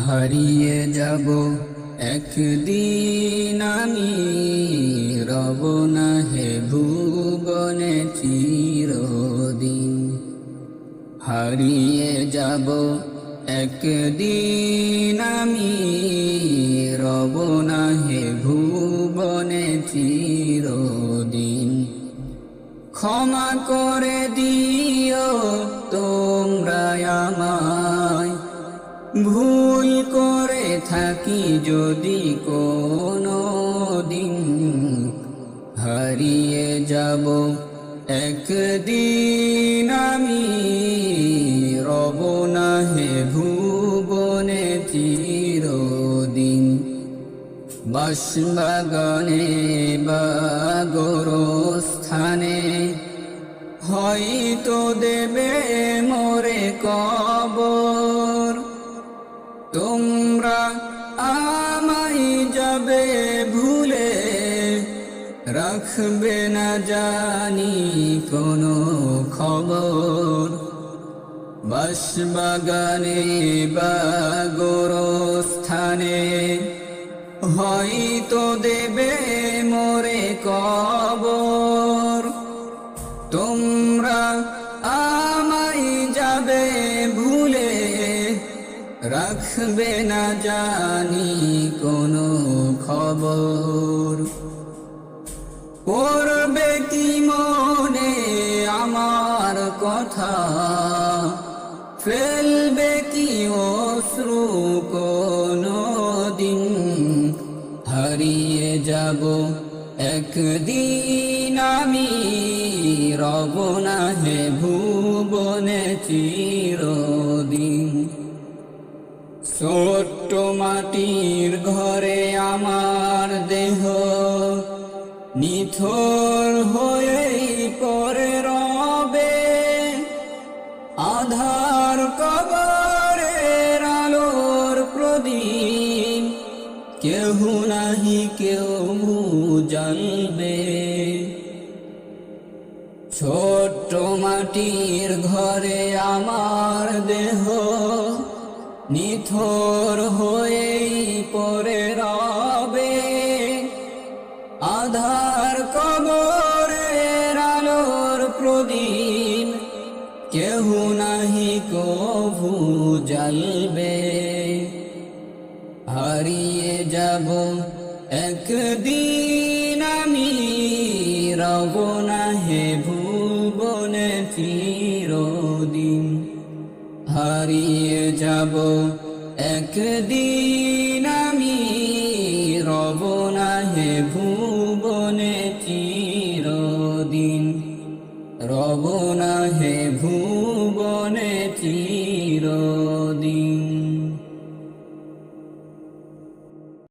হারিয়ে যাব একদিন আমি, রব না হে ভুবনে চিরদিন। হারিয়ে যাব একদিন আমি, রব না হে ভুবনে চিরদিন। ক্ষমা করে দিও তোমরা আমায়, ভুল করে থাকি যদি কোনো দিন। হারিয়ে যাব একদিন আমি, রব না হে ভুবনে চিরদিন। বাঁশবাগানে বা গোরস্থানে হয়তো দেবে মোরে কবর। তোমরা আমায় যাবে ভুলে, রাখবে না জানি কোনো খবর। বাঁশবাগানে বা গোরস্থানে হয়তো দেবে মোরে কবর। তোমরা আমায় যাবে ভুলে, রাখবে না জানি কোনো খবর। পড়বে কি মনে আমার কথা, ফেলবে কি অশ্রু কোনো দিন। হারিয়ে যাব একদিন আমি, রব না হে ভুবনে চিরদিন। ছোট্ট মাটির ঘরে আমার দেহ নিথর হয়েই পরে রবে। আধার কবরের আলোর প্রদীপ, কেহ নাহি কেউ জ্বালবে। ছোট্ট মাটির ঘরে আমার দেহ নিথর হয়েই পরে রবে। আধার কবরের আলোর প্রদীপ, কেহ নাহি কভু জ্বালবে। হারিয়ে যাব একদিন আমি, রব না হে ভুবনে চিরদিন। হারিয়ে যাব একদিন আমি, রব না হে ভুবনে চিরদিন। রব না হে ভুবনে চিরদিন।